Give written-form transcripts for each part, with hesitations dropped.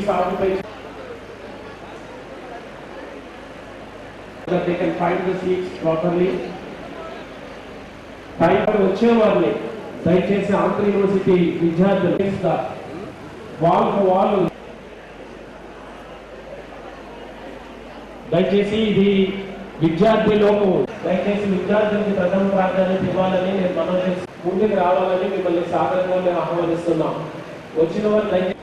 seats occupied. That they can find the seats properly. Time వచ్చేవారిని దయచేసి Andhra university విద్యార్థులు వాళ్ళు దయచేసి ఇది విద్యార్థి లోకం, దయచేసి విద్యార్థులకి ప్రథమ ప్రాధాన్యత ఇవ్వాలని నేను మనం ముందుకు రావాలని మిమ్మల్ని సాధారణంగా మేము ఆహ్వానిస్తున్నాం. వచ్చిన వారు దయచేసి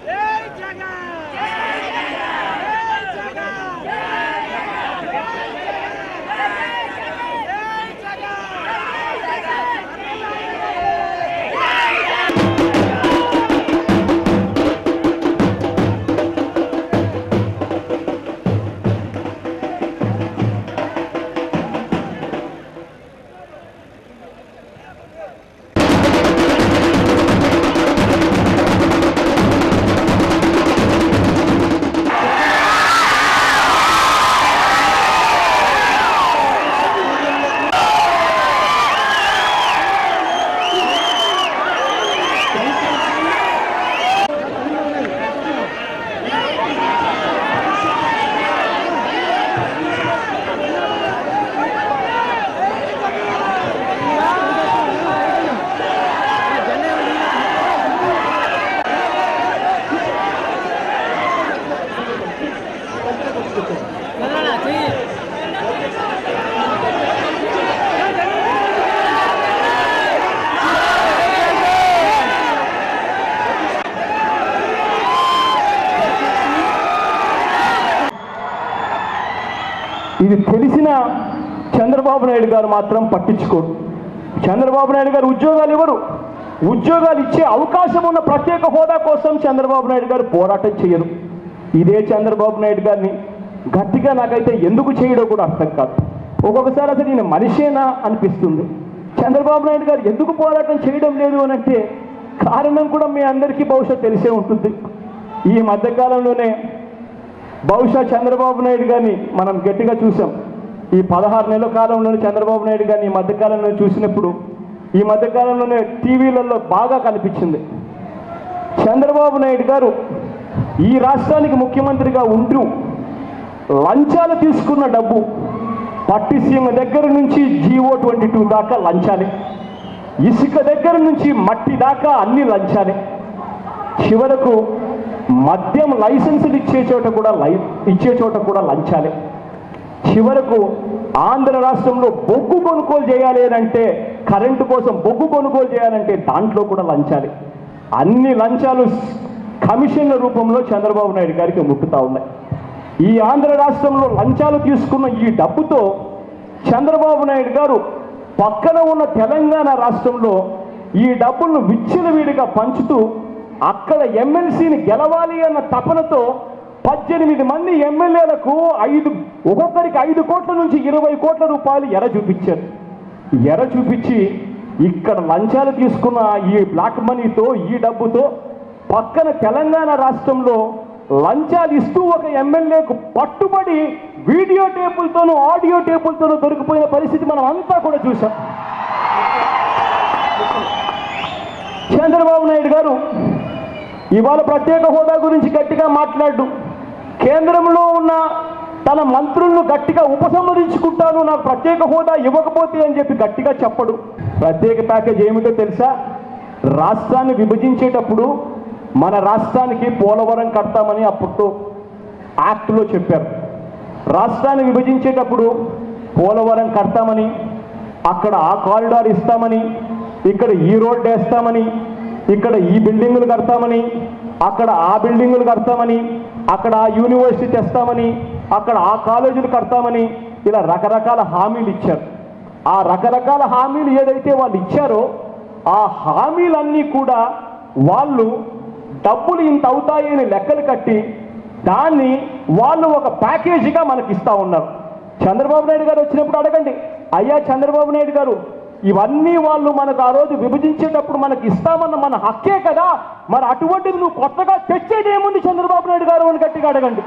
ఇది తెలిసిన చంద్రబాబు నాయుడు గారు మాత్రం పట్టించుకోరు. చంద్రబాబు నాయుడు గారు ఉద్యోగాలు ఇవ్వరు. ఉద్యోగాలు ఇచ్చే అవకాశం ఉన్న ప్రత్యేక హోదా కోసం చంద్రబాబు నాయుడు గారు పోరాటం చేయరు. ఇదే చంద్రబాబు నాయుడు గారిని గట్టిగా నాకైతే ఎందుకు చేయడో కూడా అర్థం కాదు. ఒక్కొక్కసారి అసలు ఈయన మనిషేనా అనిపిస్తుంది. చంద్రబాబు నాయుడు గారు ఎందుకు పోరాటం చేయడం లేదు అని అంటే కారణం కూడా మీ అందరికీ బహుశా తెలిసే ఉంటుంది. ఈ మధ్యకాలంలోనే బహుశా చంద్రబాబు నాయుడు గారిని మనం గట్టిగా చూసాం. ఈ 16 నెలల కాలంలోనే చంద్రబాబు నాయుడు గారిని ఈ మధ్యకాలంలో చూసినప్పుడు ఈ మధ్యకాలంలోనే టీవీలలో బాగా కనిపించింది. చంద్రబాబు నాయుడు గారు ఈ రాష్ట్రానికి ముఖ్యమంత్రిగా ఉంటూ లంచాలు తీసుకున్న డబ్బు పట్టిసీమ దగ్గర నుంచి GO22 దాకా లంచాలే, ఇసుక దగ్గర నుంచి మట్టి దాకా అన్ని లంచాలే, చివరకు మద్యం లైసెన్సులు ఇచ్చే చోట కూడా లంచాలే, చివరకు ఆంధ్ర రాష్ట్రంలో బొగ్గు కొనుగోలు చేయాలి అంటే కరెంటు కోసం బొగ్గు కొనుగోలు చేయాలంటే దాంట్లో కూడా లంచాలే. అన్ని లంచాలు కమిషన్ల రూపంలో చంద్రబాబు నాయుడు గారికి ముట్టుతా ఉన్నాయి. ఈ ఆంధ్ర రాష్ట్రంలో లంచాలు తీసుకున్న ఈ డబ్బుతో చంద్రబాబు నాయుడు గారు పక్కన ఉన్న తెలంగాణ రాష్ట్రంలో ఈ డబ్బులను విచ్చలవిడిగా పంచుతూ అక్కడ ఎమ్మెల్సీని గెలవాలి అన్న తపనతో 18 మంది ఎమ్మెల్యేలకు ఒక్కొక్కరికి 5 కోట్ల నుంచి 20 కోట్ల రూపాయలు ఎర చూపించారు. ఎర చూపించి ఇక్కడ లంచాలు తీసుకున్న ఈ బ్లాక్ మనీతో ఈ డబ్బుతో పక్కన తెలంగాణ రాష్ట్రంలో లంచాలు ఇస్తూ ఒక ఎమ్మెల్యేకు పట్టుబడి వీడియో టేపులతోనూ ఆడియో టేపులతోనూ దొరికిపోయిన పరిస్థితి మనం అంతా కూడా చూసాం. చంద్రబాబు నాయుడు గారు ఇవాళ ప్రత్యేక హోదా గురించి గట్టిగా మాట్లాడు, కేంద్రంలో ఉన్న తన మంత్రులను గట్టిగా ఉపసంహరించుకుంటాను, నాకు ప్రత్యేక హోదా ఇవ్వకపోతే అని చెప్పి గట్టిగా చెప్పడు. ప్రత్యేక ప్యాకేజ్ ఏమిటో తెలుసా? రాష్ట్రాన్ని విభజించేటప్పుడు మన రాష్ట్రానికి పోలవరం కడతామని అప్పుడు యాక్ట్లో చెప్పారు. రాష్ట్రాన్ని విభజించేటప్పుడు పోలవరం కడతామని, అక్కడ ఆ కారిడార్ ఇస్తామని, ఇక్కడ ఈ రోడ్డు వేస్తామని, ఇక్కడ ఈ బిల్డింగులు కడతామని, అక్కడ ఆ బిల్డింగులు కడతామని, అక్కడ ఆ యూనివర్సిటీ తెస్తామని, అక్కడ ఆ కాలేజీలు కడతామని, ఇలా రకరకాల హామీలు ఇచ్చారు. ఆ రకరకాల హామీలు ఏదైతే వాళ్ళు ఇచ్చారో ఆ హామీలన్నీ కూడా వాళ్ళు డబ్బులు ఇంత అవుతాయని లెక్కలు కట్టి దాన్ని వాళ్ళు ఒక ప్యాకేజీగా మనకి ఇస్తా ఉన్నారు. చంద్రబాబు నాయుడు గారు వచ్చినప్పుడు అడగండి, అయ్యా చంద్రబాబు నాయుడు గారు ఇవన్నీ వాళ్ళు మనకు ఆ రోజు విభజించేటప్పుడు మనకి ఇస్తామన్న మన హక్కే కదా, మరి అటువంటిది నువ్వు కొత్తగా తెచ్చేది ఏముంది చంద్రబాబు నాయుడు గారు అని గట్టిగా అడగండి.